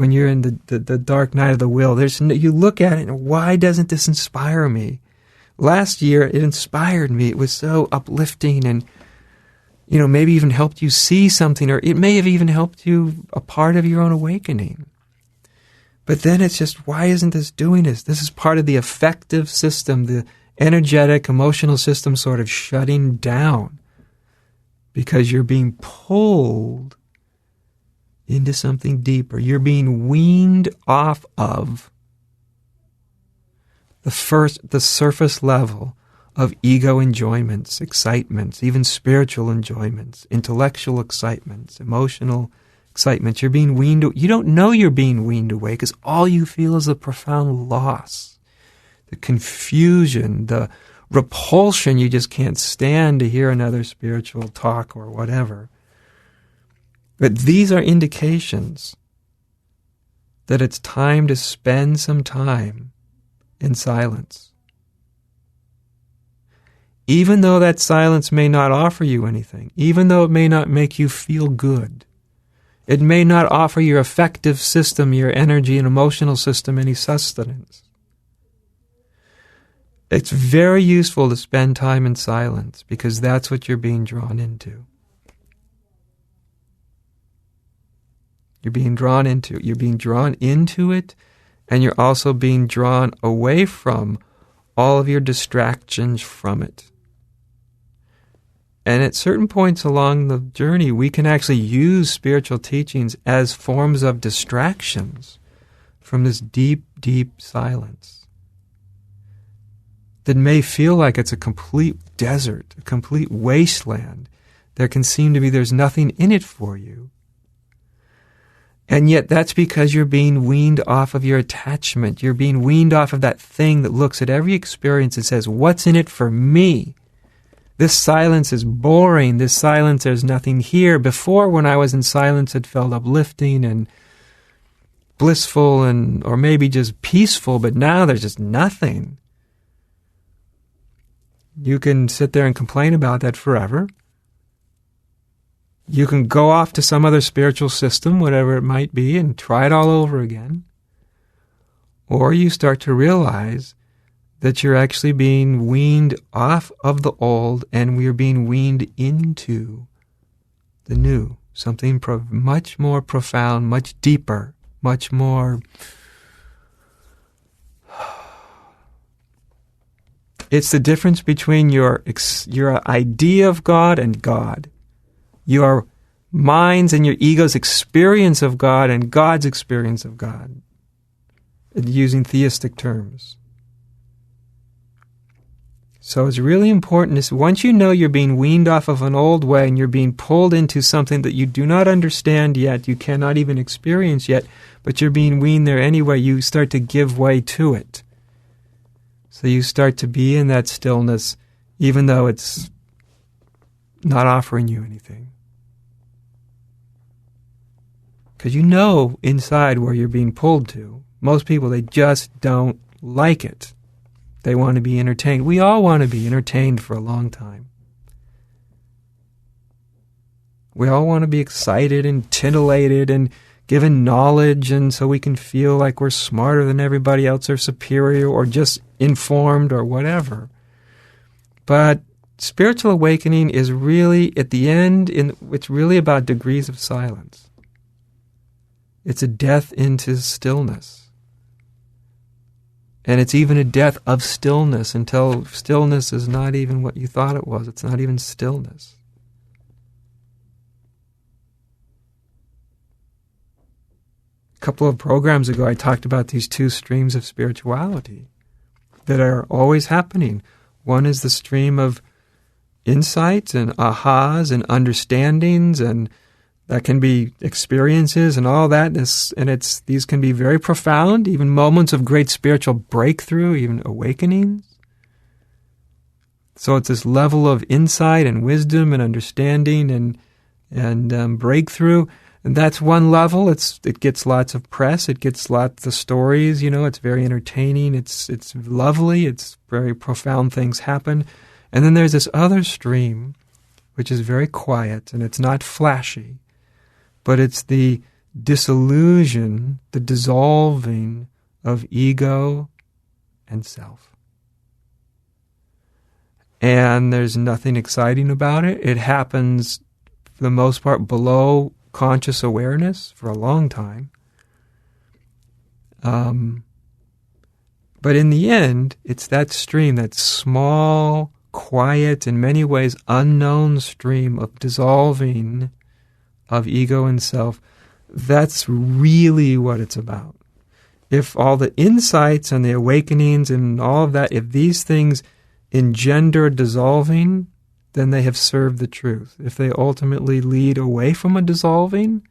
when you're in the dark night of the will, you look at it and why doesn't this inspire me? Last year, it inspired me. It was so uplifting and, maybe even helped you see something, or it may have even helped you a part of your own awakening. But then it's just, why isn't this doing this? This is part of the affective system, the energetic, emotional system sort of shutting down because you're being pulled into something deeper. You're being weaned off of the surface level of ego enjoyments, excitements, even spiritual enjoyments, intellectual excitements, emotional excitements. You're being weaned. You don't know you're being weaned away because all you feel is the profound loss, the confusion, the repulsion. You just can't stand to hear another spiritual talk or whatever. But these are indications that it's time to spend some time in silence. Even though that silence may not offer you anything, even though it may not make you feel good, it may not offer your affective system, your energy and emotional system any sustenance. It's very useful to spend time in silence because that's what you're being drawn into. You're being drawn into it, and you're also being drawn away from all of your distractions from it. And at certain points along the journey, we can actually use spiritual teachings as forms of distractions from this deep, deep silence that may feel like it's a complete desert, a complete wasteland. There can seem to be there's nothing in it for you. And yet that's because you're being weaned off of your attachment. You're being weaned off of that thing that looks at every experience and says, what's in it for me? This silence is boring. This silence, there's nothing here. Before, when I was in silence, it felt uplifting and blissful or maybe just peaceful, but now there's just nothing. You can sit there and complain about that forever. You can go off to some other spiritual system, whatever it might be, and try it all over again. Or you start to realize that you're actually being weaned off of the old and we're being weaned into the new, something much more profound, much deeper, much more... It's the difference between your idea of God and God. Your mind's and your ego's experience of God and God's experience of God, using theistic terms. So it's really important, once you know you're being weaned off of an old way and you're being pulled into something that you do not understand yet, you cannot even experience yet, but you're being weaned there anyway, you start to give way to it. So you start to be in that stillness, even though it's not offering you anything. Because you know inside where you're being pulled to. Most people, they just don't like it. They want to be entertained. We all want to be entertained for a long time. We all want to be excited and titillated and given knowledge, and so we can feel like we're smarter than everybody else or superior or just informed or whatever. But spiritual awakening is really, at the end, it's really about degrees of silence. It's a death into stillness. And it's even a death of stillness until stillness is not even what you thought it was. It's not even stillness. A couple of programs ago, I talked about these two streams of spirituality that are always happening. One is the stream of insights and ahas and understandings, and that can be experiences and all that. These can be very profound, even moments of great spiritual breakthrough, even awakenings. So it's this level of insight and wisdom and understanding and breakthrough. And that's one level. It gets lots of press. It gets lots of stories. It's very entertaining. It's lovely. It's very profound things happen. And then there's this other stream, which is very quiet and it's not flashy. But it's the disillusion, the dissolving of ego and self. And there's nothing exciting about it. It happens, for the most part, below conscious awareness for a long time. But in the end, it's that stream, that small, quiet, in many ways unknown stream of dissolving of ego and self. That's really what it's about. If all the insights and the awakenings and all of that, if these things engender dissolving, then they have served the truth. If they ultimately lead away from a dissolving,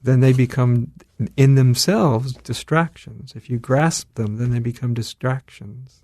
then they become in themselves distractions. If you grasp them, then they become distractions.